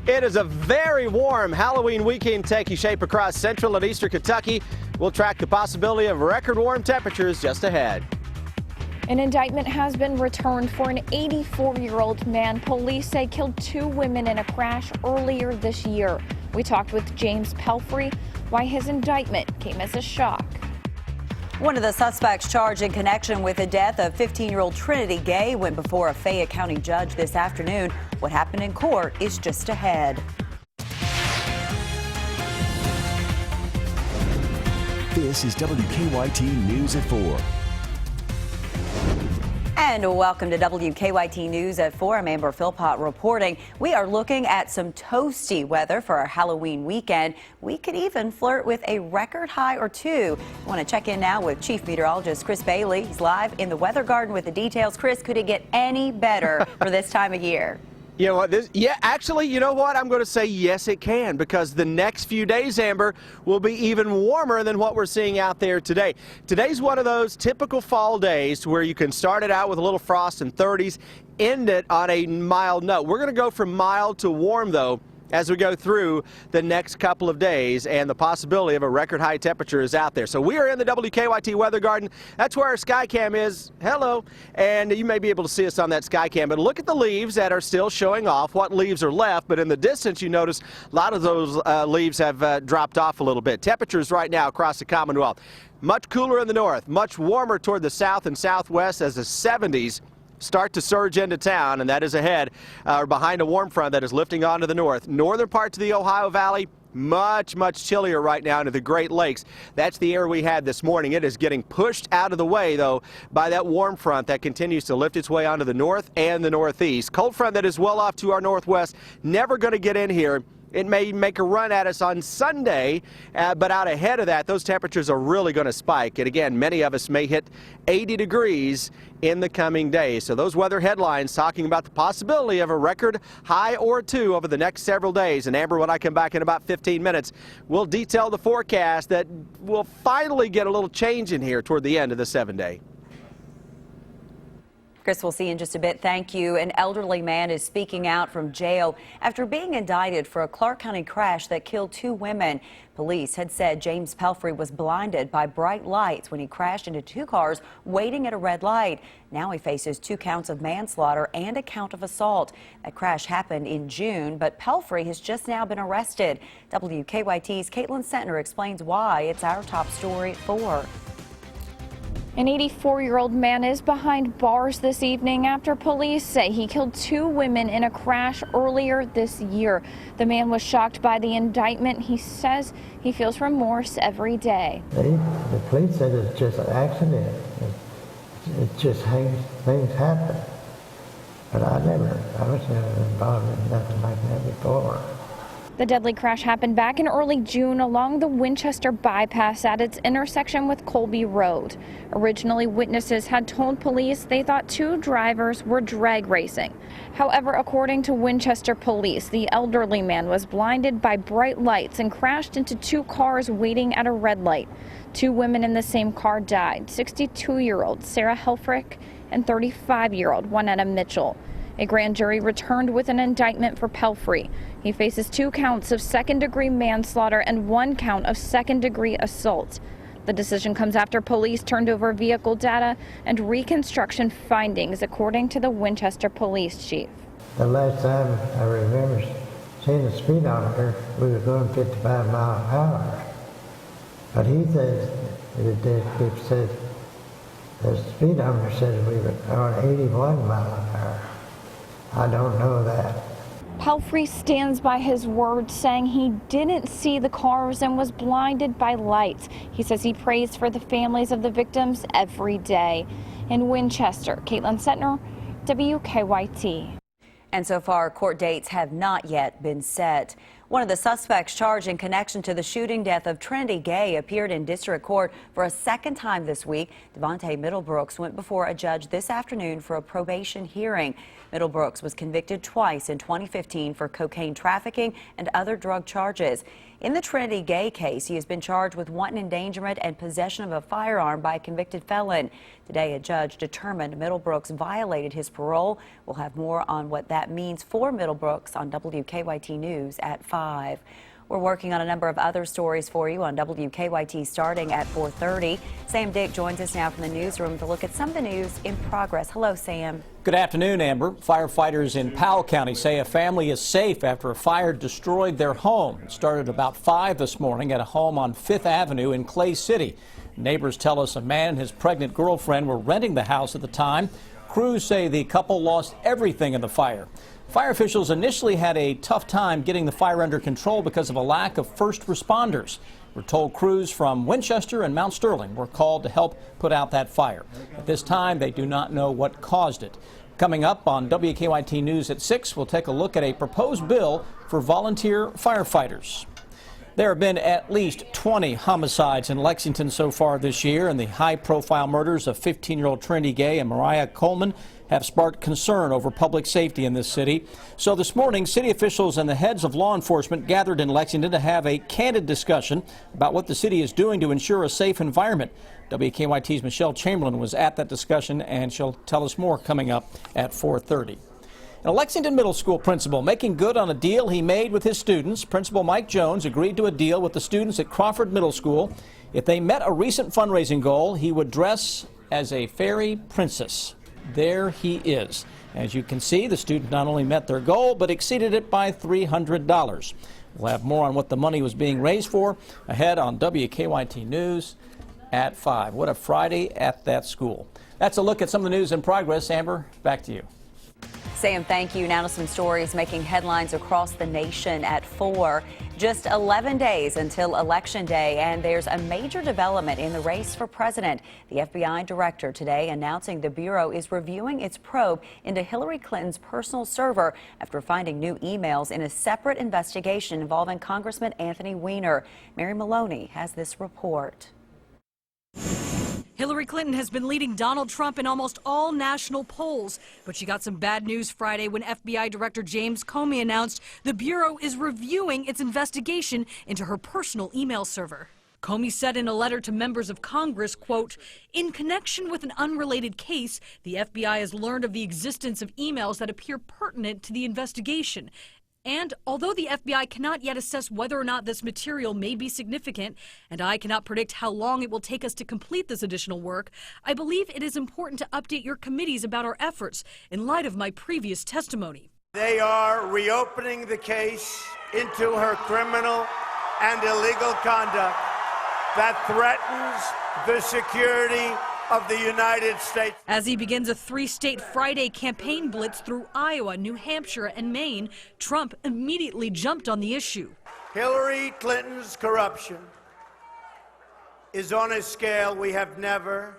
It is a very warm Halloween weekend taking shape across central and eastern Kentucky. We'll track the possibility of record warm temperatures just ahead. An indictment has been returned for an 84-year-old man police say killed 2 women in a crash earlier this year. We talked with James Pelfrey why his indictment came as a shock. One of the suspects charged in connection with the death of 15-year-old Trinity Gay went before a Fayette County judge this afternoon. What happened in court is just ahead. This is WKYT News at 4. And welcome to WKYT News at 4. I'm Amber Philpott reporting. We are looking at some toasty weather for our Halloween weekend. We could even flirt with a record high or 2. I want to check in now with Chief Meteorologist Chris Bailey. He's live in the Weather Garden with the details. Chris, could it get any better for this time of year? You know what? Actually, you know what? I'm going to say yes, it can, because the next few days, Amber, will be even warmer than what we're seeing out there today. Today's one of those typical fall days where you can start it out with a little frost in 30s, end it on a mild note. We're going to go from mild to warm, though, as we go through the next couple of days, and the possibility of a record high temperature is out there. So we are in the WKYT Weather Garden. That's where our sky cam is. Hello. And you may be able to see us on that sky cam, but look at the leaves that are still showing off what leaves are left. But in the distance, you notice a lot of those leaves have dropped off a little bit. Temperatures right now across the Commonwealth, much cooler in the north, much warmer toward the south and southwest as the 70s start to surge into town, and that is ahead or behind a warm front that is lifting onto the north. Northern parts of the Ohio Valley, much chillier right now into the Great Lakes. That's the air we had this morning. It is getting pushed out of the way, though, by that warm front that continues to lift its way onto the north and the northeast. Cold front that is well off to our northwest, never going to get in here. It may make a run at us on Sunday, but out ahead of that, those temperatures are really going to spike. And again, many of us may hit 80 degrees in the coming days. So those weather headlines talking about the possibility of a record high or 2 over the next several days. And Amber, when I come back in about 15 minutes, we'll detail the forecast that will finally get a little change in here toward the end of the 7-day. Chris, we'll see you in just a bit. Thank you. An elderly man is speaking out from jail after being indicted for a Clark County crash that killed 2 women. Police had said James Pelfrey was blinded by bright lights when he crashed into 2 cars waiting at a red light. Now he faces 2 counts of manslaughter and a count of assault. That crash happened in June, but Pelfrey has just now been arrested. WKYT's Caitlin Sentner explains why. It's our top story at 4. An 84-year-old man is behind bars this evening after police say he killed 2 women in a crash earlier this year. The man was shocked by the indictment. He says he feels remorse every day. The police said it's just an accident. It just things happen. But I was never involved in nothing like that before. The deadly crash happened back in early June along the Winchester bypass at its intersection with Colby Road. Originally, witnesses had told police they thought 2 drivers were drag racing. However, according to Winchester police, the elderly man was blinded by bright lights and crashed into 2 cars waiting at a red light. 2 women in the same car died, 62-year-old Sarah Helfrich and 35-year-old Juanetta Mitchell. A grand jury returned with an indictment for Pelfrey. He faces 2 counts of second-degree manslaughter and 1 count of second-degree assault. The decision comes after police turned over vehicle data and reconstruction findings, according to the Winchester police chief. The last time I remember seeing the speedometer, we were going 55 miles an hour. But he says, the detective says, the speedometer says we were going 81 miles an hour. I don't know that. Pelfrey stands by his word, saying he didn't see the cars and was blinded by lights. He says he prays for the families of the victims every day. In Winchester, Caitlin Sentner, WKYT. And so far, court dates have not yet been set. One of the suspects charged in connection to the shooting death of Trinity Gay appeared in district court for a second time this week. Devontae Middlebrooks went before a judge this afternoon for a probation hearing. Middlebrooks was convicted twice in 2015 for cocaine trafficking and other drug charges. In the Trinity Gay case, he has been charged with wanton endangerment and possession of a firearm by a convicted felon. Today, a judge determined Middlebrooks violated his parole. We'll have more on what that means for Middlebrooks on WKYT News at 5. We're working on a number of other stories for you on WKYT starting at 4:30. Sam Dick joins us now from the newsroom to look at some of the news in progress. Hello, Sam. Good afternoon, Amber. Firefighters in Powell County say a family is safe after a fire destroyed their home. It started about 5 this morning at a home on 5th Avenue in Clay City. Neighbors tell us a man and his pregnant girlfriend were renting the house at the time. Crews say the couple lost everything in the fire. Fire officials initially had a tough time getting the fire under control because of a lack of first responders. We're told crews from Winchester and Mount Sterling were called to help put out that fire. At this time, they do not know what caused it. Coming up on WKYT News at 6, we'll take a look at a proposed bill for volunteer firefighters. There have been at least 20 homicides in Lexington so far this year, and the high-profile murders of 15-year-old Trinity Gay and Mariah Coleman have sparked concern over public safety in this city. So this morning, city officials and the heads of law enforcement gathered in Lexington to have a candid discussion about what the city is doing to ensure a safe environment. WKYT's Michelle Chamberlain was at that discussion, and she'll tell us more coming up at 4:30. A Lexington Middle School principal making good on a deal he made with his students. Principal Mike Jones agreed to a deal with the students at Crawford Middle School. If they met a recent fundraising goal, he would dress as a fairy princess. There he is. As you can see, the students not only met their goal, but exceeded it by $300. We'll have more on what the money was being raised for ahead on WKYT News at 5. What a Friday at that school. That's a look at some of the news in progress. Amber, back to you. Sam, thank you. Now to some stories making headlines across the nation at 4. Just 11 days until Election Day, and there's a major development in the race for president. The FBI director today announcing the Bureau is reviewing its probe into Hillary Clinton's personal server after finding new emails in a separate investigation involving Congressman Anthony Weiner. Mary Maloney has this report. Hillary Clinton has been leading Donald Trump in almost all national polls, but she got some bad news Friday when FBI Director James Comey announced the Bureau is reviewing its investigation into her personal email server. Comey said in a letter to members of Congress, quote, "In connection with an unrelated case, the FBI has learned of the existence of emails that appear pertinent to the investigation. And although the FBI cannot yet assess whether or not this material may be significant, and I cannot predict how long it will take us to complete this additional work, I believe it is important to update your committees about our efforts in light of my previous testimony." They are reopening the case into her criminal and illegal conduct that threatens the security of the United States. As he begins a 3-state Friday campaign blitz through Iowa, New Hampshire, and Maine, Trump immediately jumped on the issue. Hillary Clinton's corruption is on a scale we have never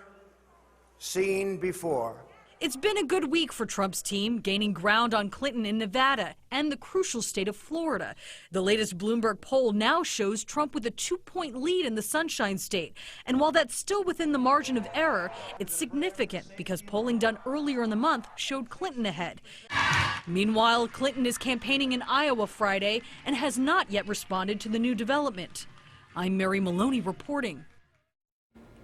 seen before. It's been a good week for Trump's team, gaining ground on Clinton in Nevada and the crucial state of Florida. The latest Bloomberg poll now shows Trump with a 2-point lead in the Sunshine State. And while that's still within the margin of error, it's significant because polling done earlier in the month showed Clinton ahead. Meanwhile, Clinton is campaigning in Iowa Friday and has not yet responded to the new development. I'm Mary Maloney reporting.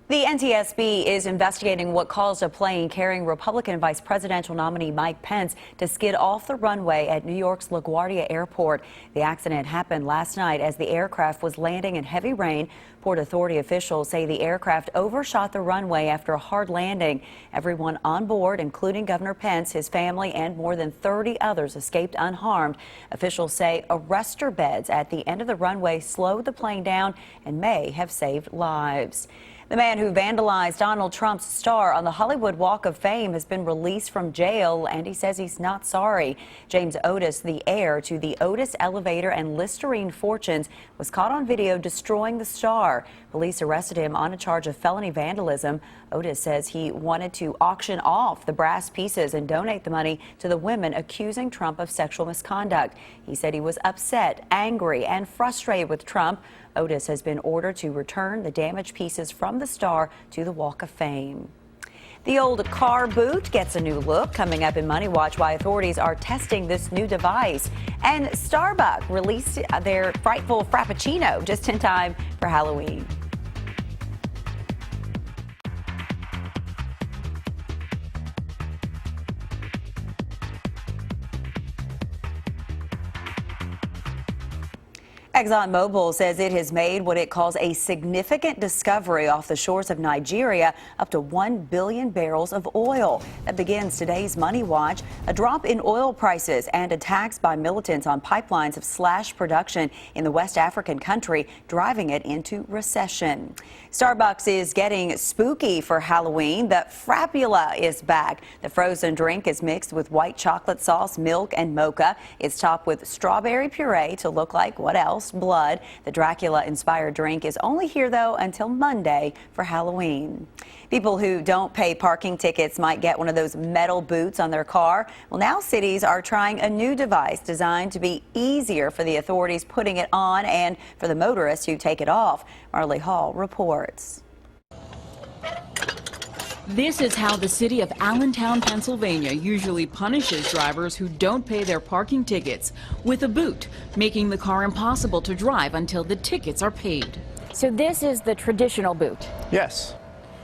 The NTSB is investigating what caused a plane carrying Republican vice presidential nominee Mike Pence to skid off the runway at New York's LaGuardia Airport. The accident happened last night as the aircraft was landing in heavy rain. Port Authority officials say the aircraft overshot the runway after a hard landing. Everyone on board, including Governor Pence, his family, and more than 30 others escaped unharmed. Officials say arrestor beds at the end of the runway slowed the plane down and may have saved lives. The man who vandalized Donald Trump's star on the Hollywood Walk of Fame has been released from jail, and he says he's not sorry. James Otis, the heir to the Otis Elevator and Listerine fortunes, was caught on video destroying the star. Police arrested him on a charge of felony vandalism. Otis says he wanted to auction off the brass pieces and donate the money to the women accusing Trump of sexual misconduct. He said he was upset, angry, and frustrated with Trump. Otis has been ordered to return the damaged pieces from the star to the Walk of Fame. The old car boot gets a new look. Coming up in Money Watch, why authorities are testing this new device. And Starbucks released their frightful Frappuccino just in time for Halloween. ExxonMobil says it has made what it calls a significant discovery off the shores of Nigeria, up to 1 billion barrels of oil. That begins today's Money Watch. A drop in oil prices and attacks by militants on pipelines have slashed production in the West African country, driving it into recession. Starbucks is getting spooky for Halloween. The Frappula is back. The frozen drink is mixed with white chocolate sauce, milk, and mocha. It's topped with strawberry puree to look like what else? Blood. The Dracula-inspired drink is only here, though, until Monday for Halloween. People who don't pay parking tickets might get one of those metal boots on their car. Well, now cities are trying a new device designed to be easier for the authorities putting it on and for the motorists who take it off. Marley Hall reports. This is how the city of Allentown, Pennsylvania usually punishes drivers who don't pay their parking tickets with a boot, making the car impossible to drive until the tickets are paid. So this is the traditional boot. Yes.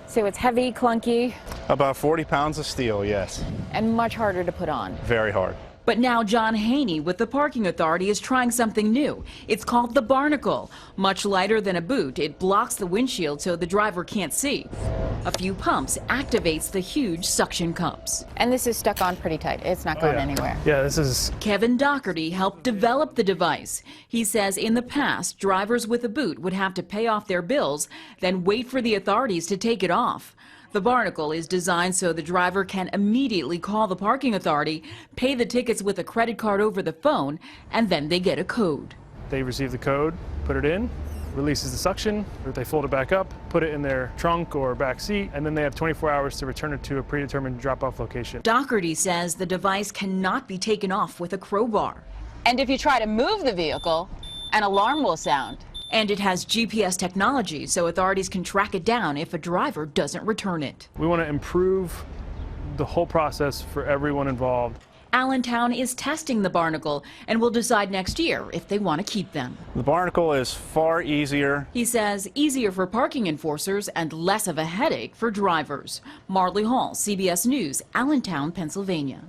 So it's heavy, clunky, About 40 pounds of steel, yes. and much harder to put on. Very hard. But now John Haney with the Parking Authority is trying something new. It's called the Barnacle. Much lighter than a boot, it blocks the windshield so the driver can't see. A few pumps activates the huge suction cups. And this is stuck on pretty tight. It's not going anywhere. Yeah, this is... Kevin Doherty helped develop the device. He says in the past, drivers with a boot would have to pay off their bills, then wait for the authorities to take it off. The Barnacle is designed so the driver can immediately call the parking authority, pay the tickets with a credit card over the phone, and then they get a code. They receive the code, put it in, releases the suction, or they fold it back up, put it in their trunk or back seat, and then they have 24 hours to return it to a predetermined drop-off location. Doherty says the device cannot be taken off with a crowbar. And if you try to move the vehicle, an alarm will sound. And it has GPS technology, so authorities can track it down if a driver doesn't return it. We want to improve the whole process for everyone involved. Allentown is testing the Barnacle and will decide next year if they want to keep them. The Barnacle is far easier. He says easier for parking enforcers and less of a headache for drivers. Marley Hall, CBS News, Allentown, Pennsylvania.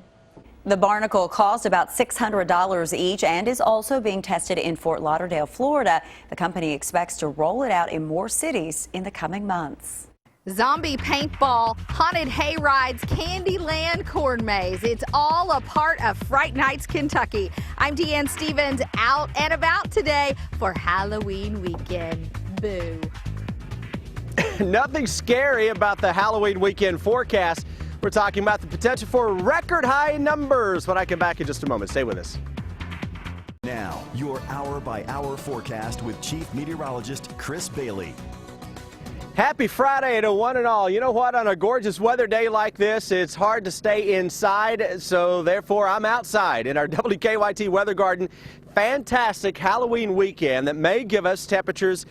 The Barnacle costs about $600 each and is also being tested in Fort Lauderdale, Florida. The company expects to roll it out in more cities in the coming months. Zombie paintball, haunted hay rides, Candyland corn maze. It's all a part of Fright Nights, Kentucky. I'm Deanne Stevens, out and about today for Halloween weekend. Boo. Nothing scary about the Halloween weekend forecast. We're talking about the potential for record high numbers. When I come back in just a moment, stay with us. Now, your hour-by-hour forecast with Chief Meteorologist Chris Bailey. Happy Friday to one and all. You know what? On a gorgeous weather day like this, it's hard to stay inside, so therefore I'm outside in our WKYT Weather Garden. Fantastic Halloween weekend that may give us temperatures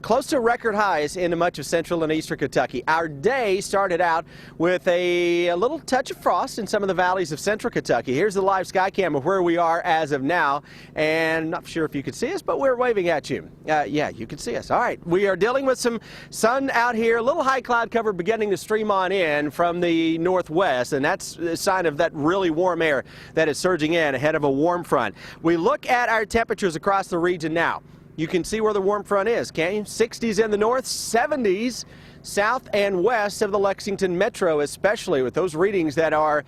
close to record highs into much of central and eastern Kentucky. Our day started out with a little touch of frost in some of the valleys of central Kentucky. Here's the live sky cam of where we are as of now, and not sure if you can see us, but we're waving at you. Yeah, you can see us. All right, we are dealing with some sun out here, a little high cloud cover beginning to stream on in from the northwest, and that's a sign of that really warm air that is surging in ahead of a warm front. We look at our temperatures across the region now. You can see where the warm front is, can't you? 60s in the north, 70s south and west of the Lexington metro, especially with those readings that are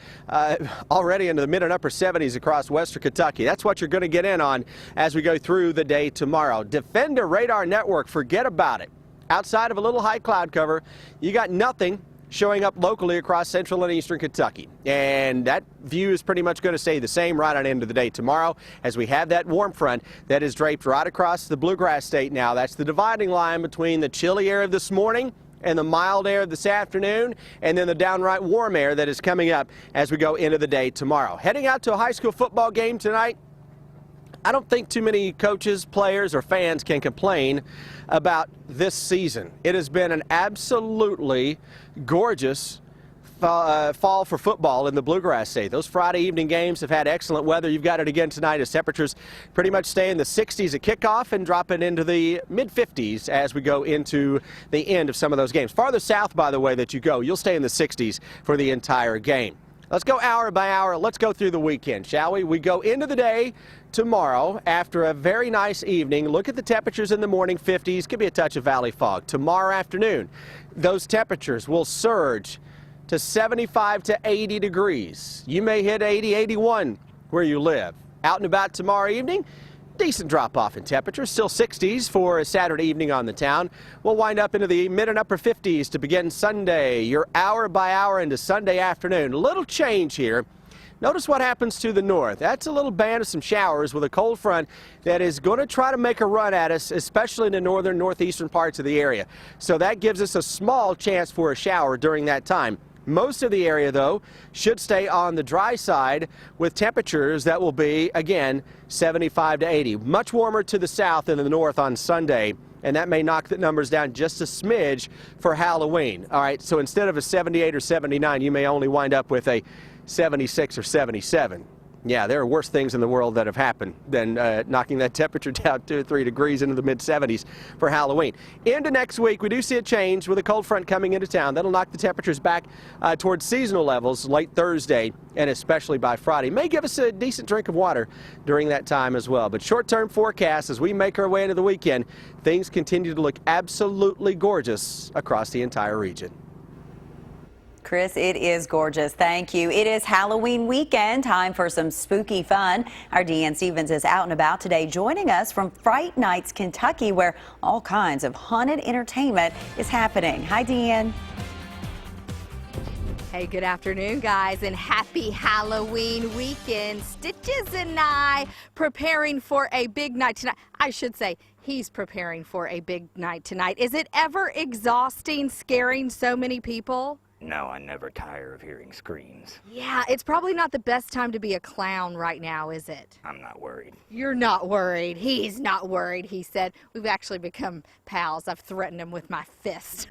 already into the mid and upper 70s across western Kentucky. That's what you're going to get in on as we go through the day tomorrow. Defender radar network, forget about it. outside of a little high cloud cover, you got nothing showing up locally across central and eastern Kentucky. And that view is pretty much going to stay the same right on into the day tomorrow as we have that warm front that is draped right across the Bluegrass State now. That's the dividing line between the chilly air of this morning and the mild air this afternoon, and then the downright warm air that is coming up as we go into the day tomorrow. Heading out to a high school football game tonight, I don't think too many coaches, players, or fans can complain about this season. It has been an absolutely gorgeous fall for football in the Bluegrass State. Those Friday evening games have had excellent weather. You've got it again tonight as temperatures pretty much stay in the 60s at kickoff and dropping into the mid-50s as we go into the end of some of those games. Farther south, by the way, that you go, you'll stay in the 60s for the entire game. Let's go hour by hour. Let's go through the weekend, shall we? We go into the day tomorrow after a very nice evening. Look at the temperatures in the morning, 50s. Could be a touch of valley fog. Tomorrow afternoon, those temperatures will surge to 75 to 80 degrees. You may hit 80, 81 where you live. Out and about tomorrow evening, decent drop-off in temperature, still 60s for a Saturday evening on the town. We'll wind up into the mid and upper 50s to begin Sunday. You're hour by hour into Sunday afternoon. A little change here. Notice what happens to the north. That's a little band of some showers with a cold front that is going to try to make a run at us, especially in the northern, northeastern parts of the area. So that gives us a small chance for a shower during that time. Most of the area, though, should stay on the dry side with temperatures that will be, again, 75 to 80. Much warmer to the south than in the north on Sunday, and that may knock the numbers down just a smidge for Halloween. All right, so instead of a 78 or 79, you may only wind up with a 76 or 77. Yeah, there are worse things in the world that have happened than knocking that temperature down 2 or 3 degrees into the mid-70s for Halloween. Into next week, we do see a change with a cold front coming into town. That'll knock the temperatures back towards seasonal levels late Thursday and especially by Friday. May give us a decent drink of water during that time as well. But short-term forecast as we make our way into the weekend, things continue to look absolutely gorgeous across the entire region. Chris, it is gorgeous. Thank you. It is Halloween weekend. Time for some spooky fun. Our Deanne Stevens is out and about today, joining us from Fright Nights, Kentucky, where all kinds of haunted entertainment is happening. Hi, Deanne. Hey, good afternoon, guys, and happy Halloween weekend. Stitches and I preparing for a big night tonight. I should say, he's preparing for a big night tonight. Is it ever exhausting scaring so many people? No, I never tire of hearing screams. Yeah, it's probably not the best time to be a clown right now, is it? I'm not worried. You're not worried. He's not worried, he said. We've actually become pals. I've threatened him with my fist.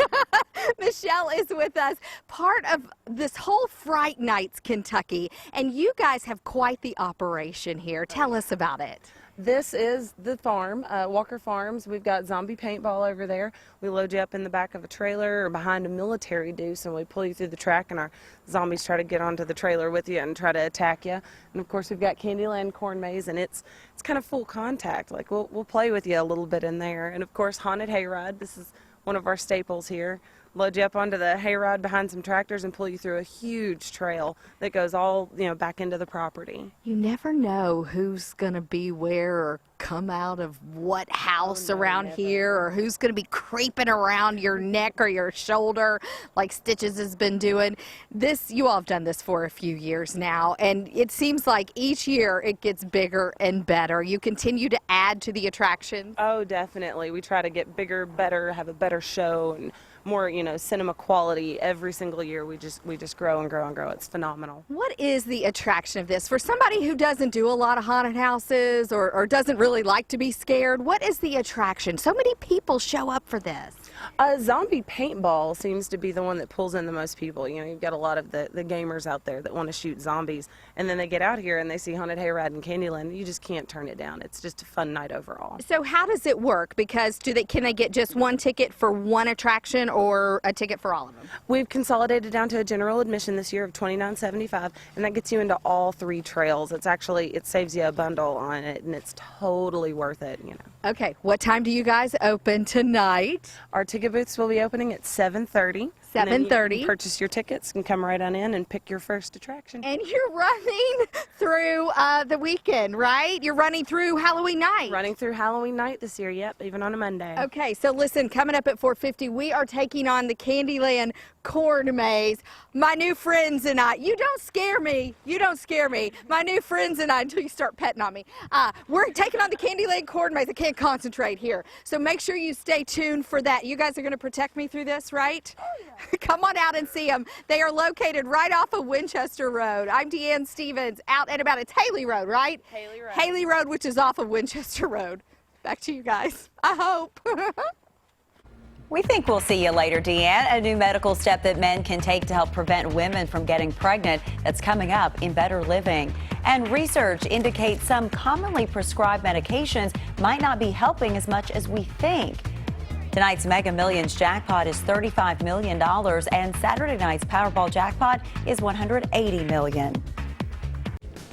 Michelle is with us, part of this whole Fright Nights Kentucky, and you guys have quite the operation here. Tell us about it. This is the farm, Walker Farms. We've got zombie paintball over there. We load you up in the back of a trailer or behind a military deuce, and we pull you through the track, and our zombies try to get onto the trailer with you and try to attack you. And of course, we've got Candyland corn maze, and it's kind of full contact. Like we'll play with you a little bit in there. And of course, haunted hayride. This is one of our staples here. Load you up onto the hayride behind some tractors and pull you through a huge trail that goes all, back into the property. You never know who's going to be where or come out of what house around here, or who's going to be creeping around your neck or your shoulder like Stitches has been doing. You all have done this for a few years now, and it seems like each year it gets bigger and better. You continue to add to the attractions? Oh, definitely. We try to get bigger, better, have a better show, and more, cinema quality every single year. We just grow and grow and grow. It's phenomenal. What is the attraction of this? For somebody who doesn't do a lot of haunted houses or doesn't really like to be scared, what is the attraction? So many people show up for this. Zombie paintball seems to be the one that pulls in the most people. You've got a lot of the gamers out there that want to shoot zombies, and then they get out here and they see Haunted Hayride and Candyland. You just can't turn it down. It's just a fun night overall. So how does it work? Because can they get just one ticket for one attraction or a ticket for all of them? We've consolidated down to a general admission this year of $29.75, and that gets you into all 3 trails. It saves you a bundle on it, and it's totally worth it. Okay, what time do you guys open tonight? Our ticket booths will be opening at 7:30. And then 7:30. you can purchase your tickets and come right on in and pick your first attraction. And you're running through the weekend, right? You're running through Halloween night. Running through Halloween night this year, yep, even on a Monday. Okay, so listen, coming up at 4:50, we are taking on the Candyland Corn Maze. My new friends and I, you don't scare me. You don't scare me. My new friends and I, until you start petting on me, we're taking on the Candyland Corn Maze. I can't concentrate here. So make sure you stay tuned for that. You guys are going to protect me through this, right? Oh, yeah. Come on out and see them. They are located right off of Winchester Road. I'm Deanne Stevens, out and about. It's Haley Road, right? Haley Road. Haley Road, which is off of Winchester Road. Back to you guys. I hope. We think we'll see you later, Deanne. A new medical step that men can take to help prevent women from getting pregnant that's coming up in Better Living. And research indicates some commonly prescribed medications might not be helping as much as we think. Tonight's Mega Millions jackpot is $35 million, and Saturday night's Powerball jackpot is $180 million.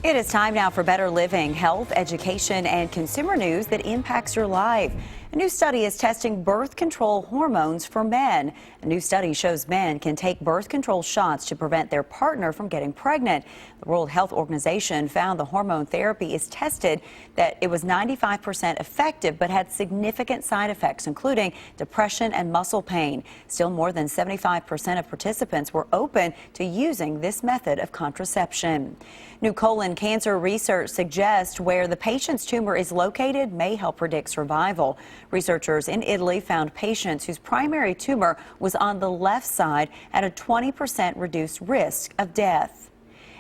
It is time now for Better Living, health, education, and consumer news that impacts your life. A new study is testing birth control hormones for men. A new study shows men can take birth control shots to prevent their partner from getting pregnant. The World Health Organization found the hormone therapy is tested that it was 95% effective but had significant side effects, including depression and muscle pain. Still, more than 75% of participants were open to using this method of contraception. New colon cancer research suggests where the patient's tumor is located may help predict survival. Researchers in Italy found patients whose primary tumor was on the left side at a 20% reduced risk of death.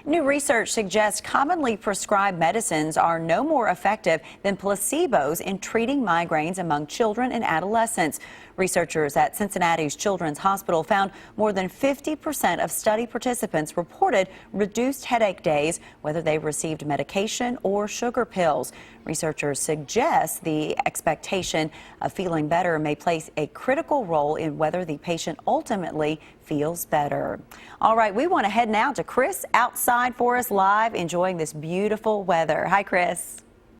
New research suggests commonly prescribed medicines are no more effective than placebos in treating migraines among children and adolescents. Researchers at Cincinnati's Children's Hospital found more than 50% of study participants reported reduced headache days, whether they received medication or sugar pills. Researchers suggest the expectation of feeling better may play a critical role in whether the patient ultimately feels better. All right, we want to head now to Chris outside for us live, enjoying this beautiful weather. Hi, Chris.